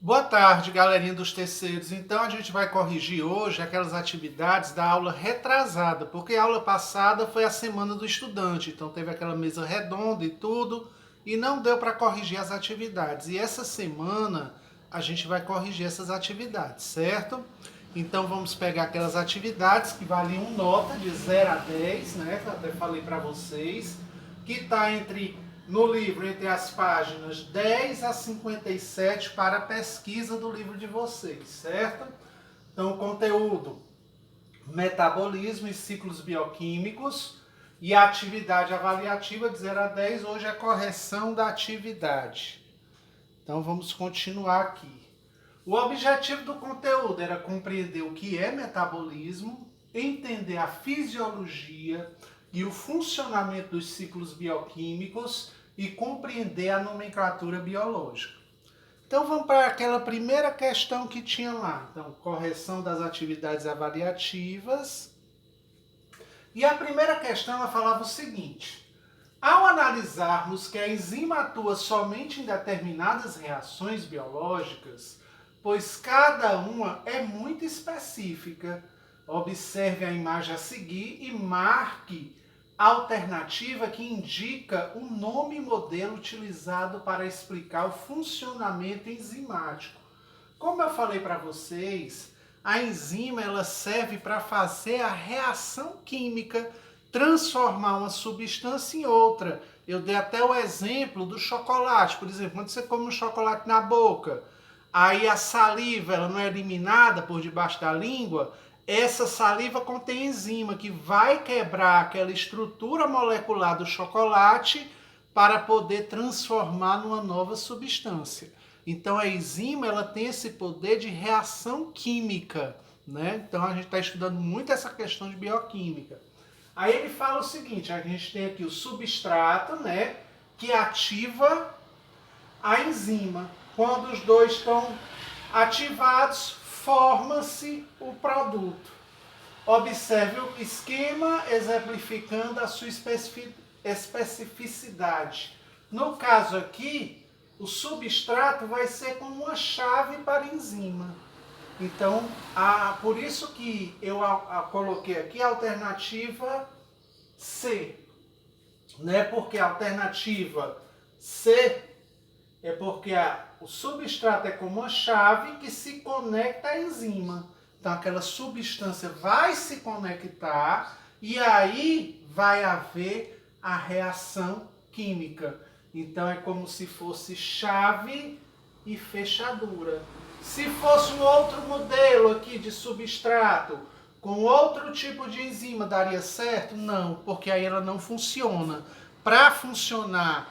Boa tarde, galerinha dos terceiros. Então a gente vai corrigir hoje aquelas atividades da aula retrasada, porque a aula passada foi a semana do estudante, então teve aquela mesa redonda e tudo, e não deu para corrigir as atividades. E essa semana a gente vai corrigir essas atividades, certo? Então vamos pegar aquelas atividades que valiam nota de 0 a 10, né? Que eu até falei para vocês, que está no livro entre as páginas 10 a 57 para a pesquisa do livro de vocês, certo? Então, conteúdo: metabolismo e ciclos bioquímicos, e a atividade avaliativa de 0 a 10, hoje é correção da atividade. Então, vamos continuar aqui. O objetivo do conteúdo era compreender o que é metabolismo, entender a fisiologia e o funcionamento dos ciclos bioquímicos e compreender a nomenclatura biológica. Então vamos para aquela primeira questão que tinha lá. Então, correção das atividades avaliativas. E a primeira questão ela falava o seguinte: ao analisarmos que a enzima atua somente em determinadas reações biológicas, pois cada uma é muito específica, observe a imagem a seguir e marque a alternativa que indica o nome e modelo utilizado para explicar o funcionamento enzimático. Como eu falei para vocês, a enzima ela serve para fazer a reação química, transformar uma substância em outra. Eu dei até o exemplo do chocolate. Por exemplo, quando você come um chocolate na boca, aí a saliva ela não é eliminada por debaixo da língua, essa saliva contém enzima que vai quebrar aquela estrutura molecular do chocolate para poder transformar numa nova substância. Então a enzima ela tem esse poder de reação química, né? Então a gente está estudando muito essa questão de bioquímica. Aí ele fala o seguinte: a gente tem aqui o substrato, né, que ativa a enzima. Quando os dois estão ativados, forma-se o produto. Observe o esquema exemplificando a sua especificidade. No caso aqui, o substrato vai ser como uma chave para a enzima. Então, por isso que eu coloquei aqui a alternativa C. Né? Porque a alternativa C é porque o substrato é como uma chave que se conecta à enzima. Então aquela substância vai se conectar e aí vai haver a reação química. Então é como se fosse chave e fechadura. Se fosse um outro modelo aqui de substrato, com outro tipo de enzima, daria certo? Não, porque aí ela não funciona. Para funcionar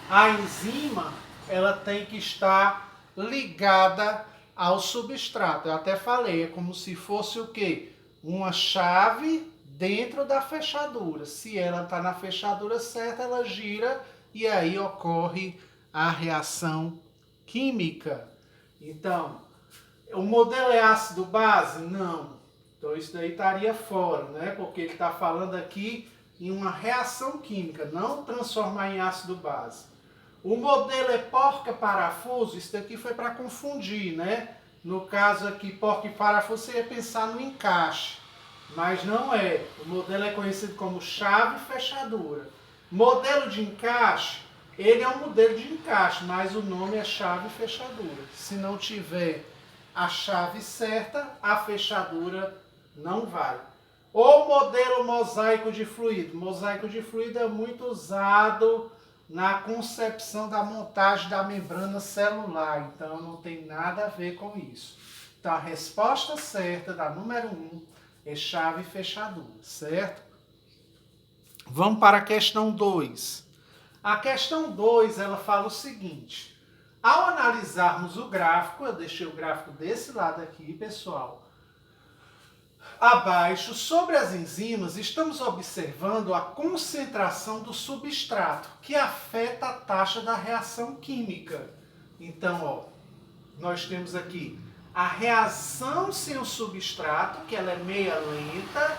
a enzima, ela tem que estar ligada ao substrato. Eu até falei, é como se fosse o quê? Uma chave dentro da fechadura. Se ela está na fechadura certa, ela gira e aí ocorre a reação química. Então, o modelo é ácido-base? Não. Então isso daí estaria fora, né? Porque ele está falando aqui em uma reação química, não transformar em ácido-base. O modelo é porca-parafuso, isso daqui foi para confundir, né? No caso aqui, porca e parafuso, você ia pensar no encaixe, mas não é. O modelo é conhecido como chave e fechadura. Modelo de encaixe, ele é um modelo de encaixe, mas o nome é chave e fechadura. Se não tiver a chave certa, a fechadura não vai. Ou modelo mosaico de fluido. Mosaico de fluido é muito usado na concepção da montagem da membrana celular. Então não tem nada a ver com isso. Então a resposta certa da número 1 é chave e fechadura, certo? Vamos para a questão 2. A questão 2 ela fala o seguinte: ao analisarmos o gráfico, eu deixei o gráfico desse lado aqui, pessoal. Abaixo, sobre as enzimas, estamos observando a concentração do substrato, que afeta a taxa da reação química. Então, ó, nós temos aqui a reação sem o substrato, que ela é meia lenta,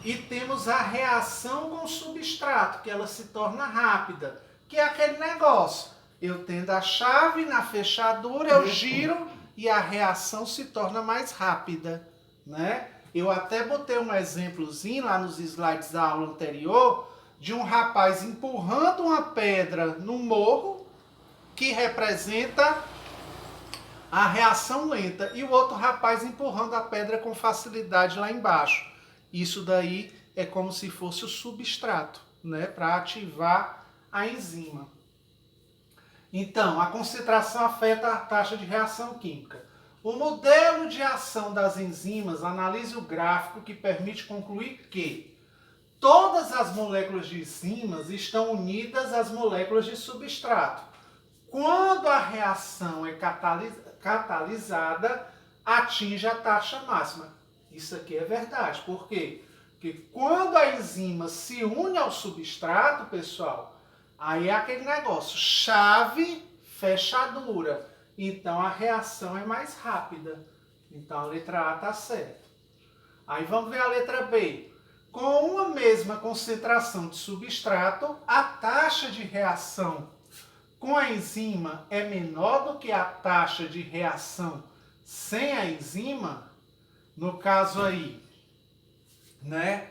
e temos a reação com o substrato, que ela se torna rápida, que é aquele negócio. Eu tendo a chave na fechadura, eu giro e a reação se torna mais rápida, né? Eu até botei um exemplozinho lá nos slides da aula anterior de um rapaz empurrando uma pedra no morro, que representa a reação lenta, e o outro rapaz empurrando a pedra com facilidade lá embaixo. Isso daí é como se fosse o substrato, né, para ativar a enzima. Então, a concentração afeta a taxa de reação química. O modelo de ação das enzimas analisa o gráfico que permite concluir que todas as moléculas de enzimas estão unidas às moléculas de substrato. Quando a reação é catalisada, atinge a taxa máxima. Isso aqui é verdade. Por quê? Porque quando a enzima se une ao substrato, pessoal, aí é aquele negócio, chave, fechadura. Então a reação é mais rápida. Então a letra A está certa. Aí vamos ver a letra B. Com uma mesma concentração de substrato, a taxa de reação com a enzima é menor do que a taxa de reação sem a enzima. No caso aí, né?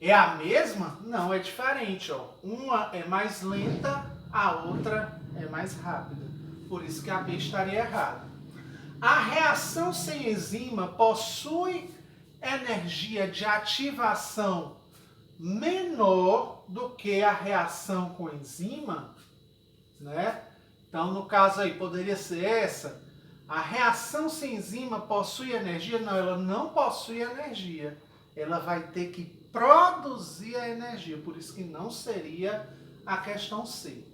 É a mesma? Não, é diferente, ó. Uma é mais lenta, a outra é mais rápida. Por isso que a B estaria errada. A reação sem enzima possui energia de ativação menor do que a reação com enzima, né? Então, no caso aí, poderia ser essa. A reação sem enzima possui energia? Não, ela não possui energia. Ela vai ter que produzir a energia, por isso que não seria a questão C.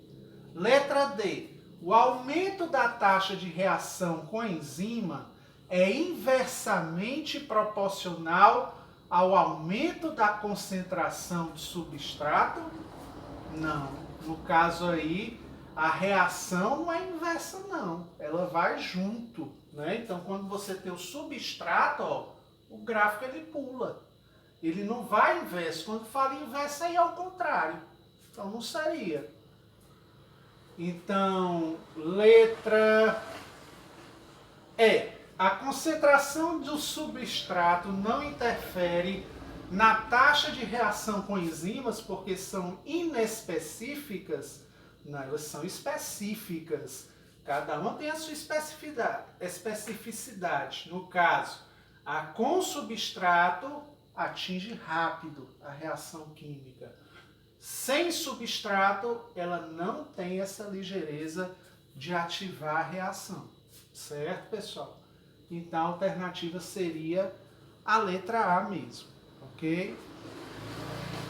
Letra D. O aumento da taxa de reação com a enzima é inversamente proporcional ao aumento da concentração de substrato? Não. No caso aí, a reação não é inversa, não. Ela vai junto, né? Então, quando você tem o substrato, ó, o gráfico ele pula. Ele não vai inverso. Quando fala inverso, aí é o contrário. Então, não seria. Então, letra E. A concentração do substrato não interfere na taxa de reação com enzimas porque são inespecíficas. Não, elas são específicas. Cada uma tem a sua especificidade. No caso, a com substrato atinge rápido a reação química. Sem substrato, ela não tem essa ligeireza de ativar a reação. Certo, pessoal? Então, a alternativa seria a letra A mesmo. Ok?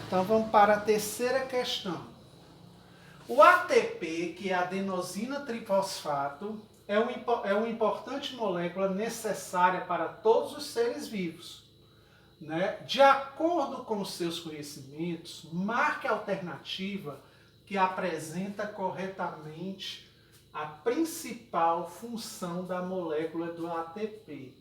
Então, vamos para a terceira questão. O ATP, que é adenosina trifosfato, é uma importante molécula necessária para todos os seres vivos. Né? De acordo com os seus conhecimentos, marque a alternativa que apresenta corretamente a principal função da molécula do ATP.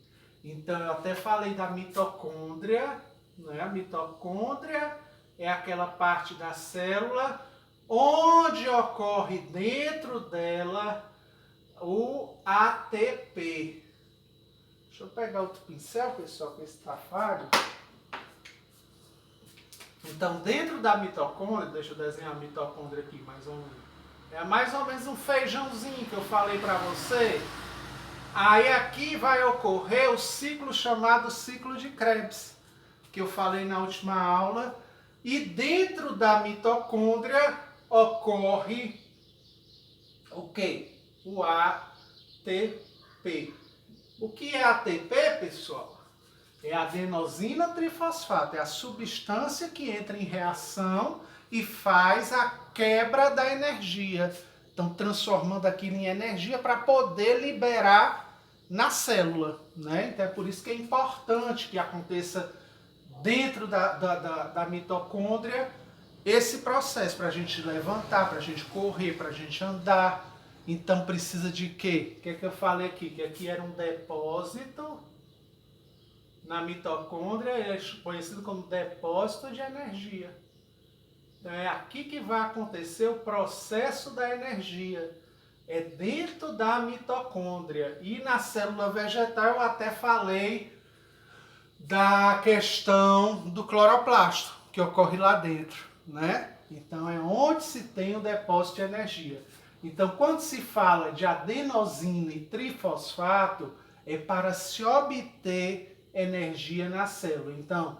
Então, eu até falei da mitocôndria, né? A mitocôndria é aquela parte da célula onde ocorre dentro dela o ATP. Deixa eu pegar outro pincel, pessoal, que esse tá falho. Então, dentro da mitocôndria, deixa eu desenhar a mitocôndria aqui mais ou menos. É mais ou menos um feijãozinho que eu falei para você. Aí aqui vai ocorrer o ciclo chamado ciclo de Krebs, que eu falei na última aula. E dentro da mitocôndria ocorre o quê? O ATP. O que é ATP, pessoal? É adenosina trifosfato. É a substância que entra em reação e faz a quebra da energia. Então, transformando aquilo em energia para poder liberar na célula. Né? Então, é por isso que é importante que aconteça dentro da mitocôndria esse processo para a gente levantar, para a gente correr, para a gente andar. Então precisa de quê? O que é que eu falei aqui? Que aqui era um depósito na mitocôndria, é conhecido como depósito de energia. Então é aqui que vai acontecer o processo da energia. é dentro da mitocôndria. E na célula vegetal eu até falei da questão do cloroplasto, que ocorre lá dentro, né? Então é onde se tem o depósito de energia. Então quando se fala de adenosina e trifosfato, é para se obter energia na célula. Então,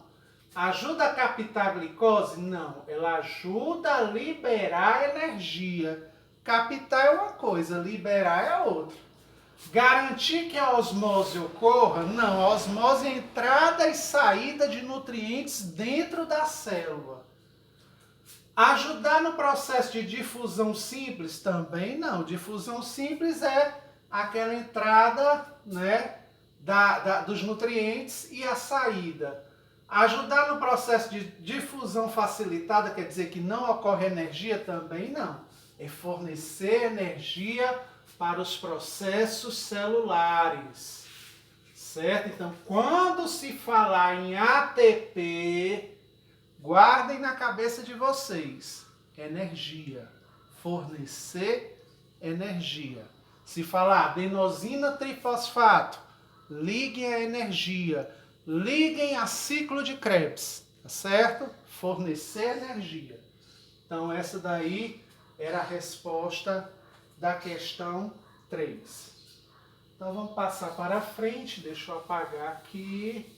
ajuda a captar a glicose? Não, ela ajuda a liberar energia. Captar é uma coisa, liberar é outra. Garantir que a osmose ocorra? Não, a osmose é entrada e saída de nutrientes dentro da célula. Ajudar no processo de difusão simples? Também não. Difusão simples é aquela entrada, né, dos nutrientes e a saída. Ajudar no processo de difusão facilitada, quer dizer que não ocorre energia? Também não. É fornecer energia para os processos celulares, certo? Então, quando se falar em ATP, guardem na cabeça de vocês, energia, fornecer energia. Se falar adenosina trifosfato, liguem a energia, liguem a ciclo de Krebs, tá certo? Fornecer energia. Então, essa daí era a resposta da questão 3. Então, vamos passar para frente. Deixa eu apagar aqui.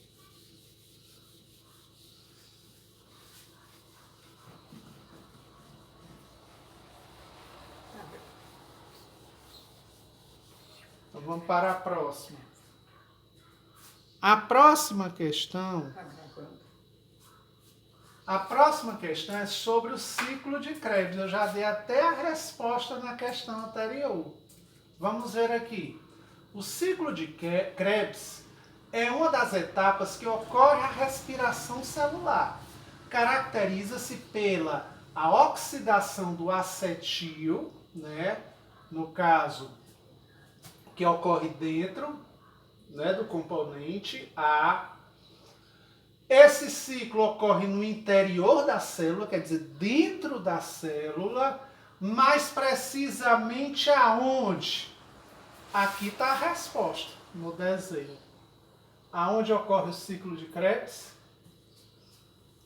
Então, vamos para a próxima. A próxima questão é sobre o ciclo de Krebs. Eu já dei até a resposta na questão anterior. Vamos ver aqui. O ciclo de Krebs é uma das etapas que ocorre a respiração celular. Caracteriza-se pela a oxidação do acetil, né? No caso, que ocorre dentro, né, do componente A. Esse ciclo ocorre no interior da célula, quer dizer, dentro da célula, mais precisamente aonde? Aqui está a resposta no desenho. Aonde ocorre o ciclo de Krebs?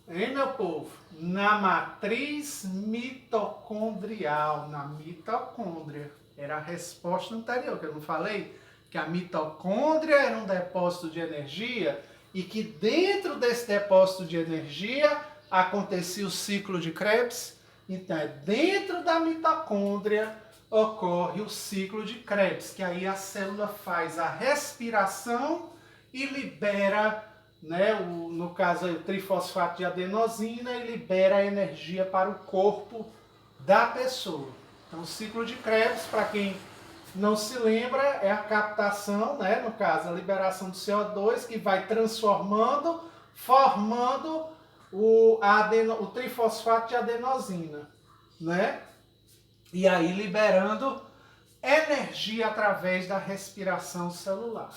Hein, meu povo? Na matriz mitocondrial, na mitocôndria. Era a resposta anterior, que eu não falei? Que a mitocôndria era um depósito de energia e que dentro desse depósito de energia acontecia o ciclo de Krebs. Então, é dentro da mitocôndria ocorre o ciclo de Krebs, que aí a célula faz a respiração e libera, né, no caso aí, o trifosfato de adenosina, e libera a energia para o corpo da pessoa. Então, o ciclo de Krebs, para quem não se lembra, é a captação, né, no caso, a liberação do CO2, que vai transformando, formando o trifosfato de adenosina, né? E aí liberando energia através da respiração celular.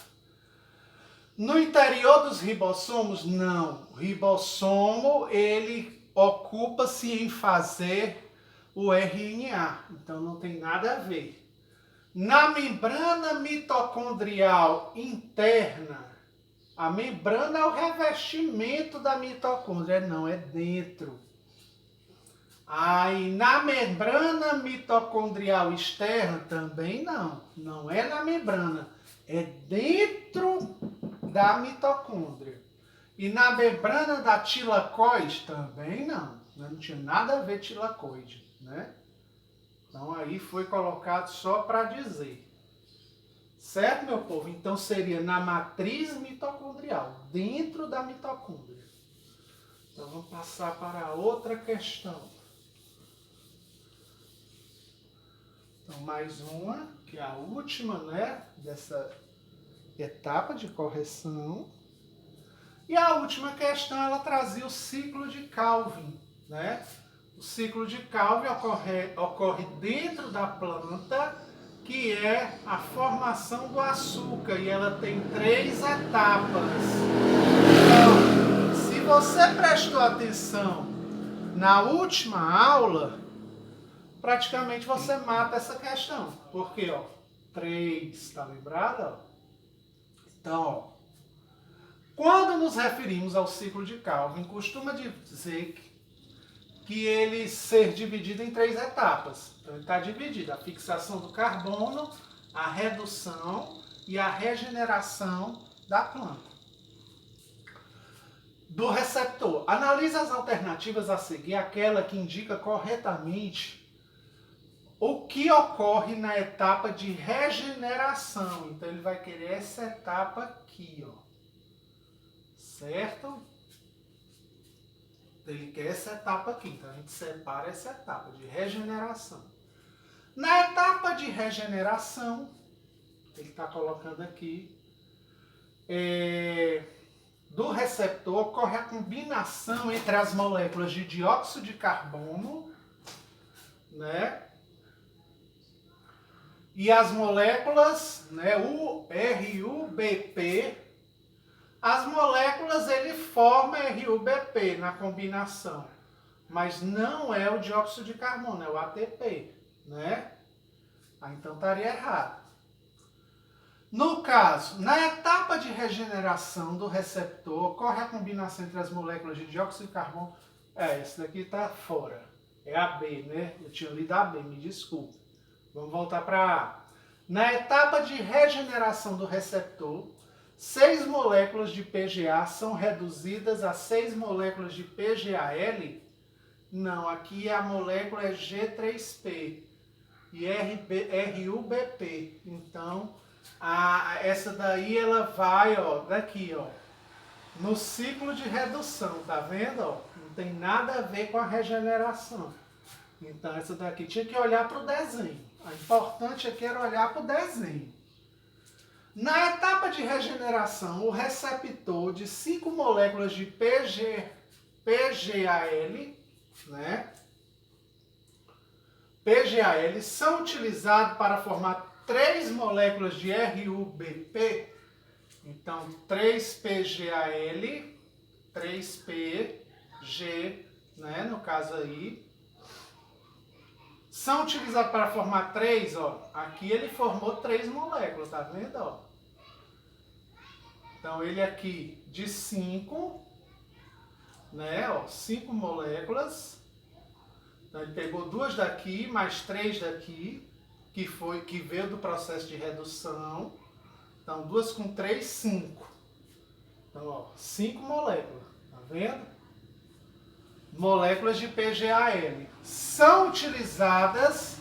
No interior dos ribossomos, não. O ribossomo, ele ocupa-se em fazer o RNA, então não tem nada a ver. Na membrana mitocondrial interna, a membrana é o revestimento da mitocôndria, não, é dentro. Aí na membrana mitocondrial externa também não, não é na membrana, é dentro da mitocôndria. E na membrana da tilacoide também não, não tinha nada a ver tilacoide, né? Então aí foi colocado só para dizer. Certo, meu povo? Então seria na matriz mitocondrial, dentro da mitocôndria. Então vamos passar para outra questão. Então mais uma, que é a última, né, dessa etapa de correção. E a última questão, ela trazia o ciclo de Calvin, né? O ciclo de Calvin ocorre dentro da planta, que é a formação do açúcar, e ela tem 3 etapas. Então, se você prestou atenção na última aula, praticamente você mata essa questão. Porque, ó, 3, tá lembrado? Ó? Então, ó, quando nos referimos ao ciclo de Calvin, costuma dizer que ele ser dividido em 3 etapas. Então, ele está dividido: a fixação do carbono, a redução e a regeneração da planta. Do receptor. Analise as alternativas a seguir, aquela que indica corretamente o que ocorre na etapa de regeneração. Então, ele vai querer essa etapa aqui, ó. Certo? Ele quer essa etapa aqui. Então, a gente separa essa etapa de regeneração. Na etapa de regeneração, ele está colocando aqui, do receptor ocorre a combinação entre as moléculas de dióxido de carbono, né? E as moléculas, né, RUBP. As moléculas ele forma RUBP na combinação, mas não é o dióxido de carbono, é o ATP, né? Então estaria errado. No caso, na etapa de regeneração do receptor, ocorre a combinação entre as moléculas de dióxido de carbono. Esse daqui está fora. É a B, né? Eu tinha lido a B, me desculpe. Vamos voltar para A. Na etapa de regeneração do receptor, 6 moléculas de PGA são reduzidas a 6 moléculas de PGAL. Não, aqui a molécula é G3P e RUBP. Então, essa daí ela vai, ó, daqui, ó, no ciclo de redução, tá vendo? Ó? Não tem nada a ver com a regeneração. Então, essa daqui tinha que olhar para o desenho. O importante aqui era olhar para o desenho. Na etapa de regeneração, o receptor de 5 moléculas de PGAL, né? PGAL são utilizados para formar 3 moléculas de RUBP. Então, 3PGAL, 3PG, né? No caso aí. São utilizados para formar 3, ó. Aqui ele formou 3 moléculas, tá vendo, ó? Então, ele aqui de 5, né, ó, 5 moléculas. Então, ele pegou 2 daqui, mais 3 daqui, que veio do processo de redução. Então, 2 com 3, 5. Então, ó, 5 moléculas, tá vendo? Moléculas de PGAL. São utilizadas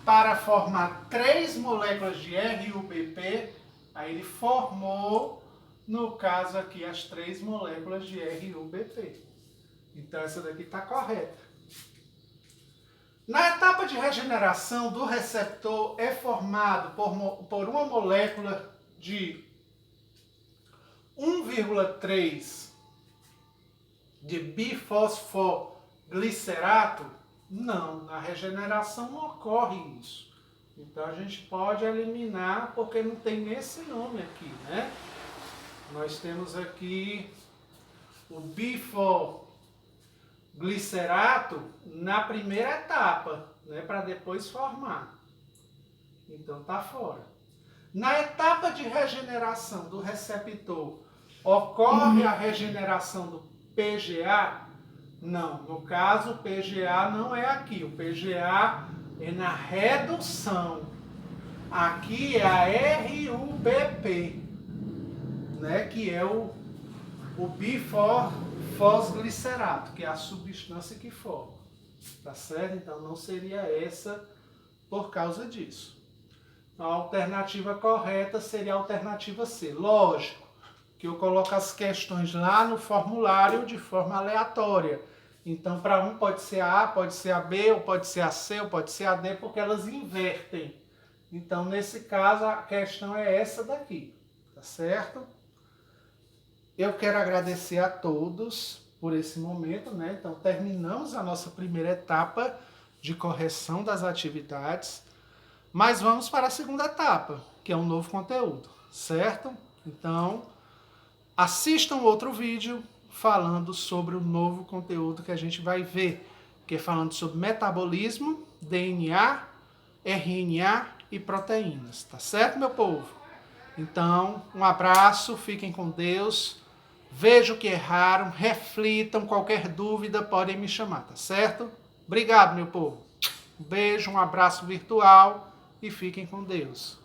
para formar 3 moléculas de RUBP. Aí ele formou, no caso aqui, as 3 moléculas de RUBP. Então, essa daqui está correta. Na etapa de regeneração do receptor é formado por uma molécula de 1,3 de bifosfoglicerato? Não, na regeneração não ocorre isso. Então a gente pode eliminar porque não tem esse nome aqui, né? Nós temos aqui o bifosglicerato na primeira etapa, né, para depois formar. Então tá fora. Na etapa de regeneração do receptor, ocorre a regeneração do PGA? Não, no caso o PGA não é aqui, o PGA é na redução. Aqui é a RUBP, né, que é o bifosglicerato, que é a substância que forma, tá certo? Então não seria essa por causa disso. Então, a alternativa correta seria a alternativa C. Lógico que eu coloco as questões lá no formulário de forma aleatória. Então, para um pode ser a A, pode ser a B, ou pode ser a C, ou pode ser a D, porque elas invertem. Então, nesse caso, a questão é essa daqui, tá certo? Eu quero agradecer a todos por esse momento, né? Então, terminamos a nossa primeira etapa de correção das atividades, mas vamos para a segunda etapa, que é um novo conteúdo, certo? Então, assistam outro vídeo falando sobre o novo conteúdo que a gente vai ver, que é falando sobre metabolismo DNA, RNA e proteínas. Tá certo, meu povo? Então, um abraço, fiquem com Deus. Vejam o que erraram, reflitam, qualquer dúvida podem me chamar, tá certo? Obrigado, meu povo. Um beijo, um abraço virtual e fiquem com Deus.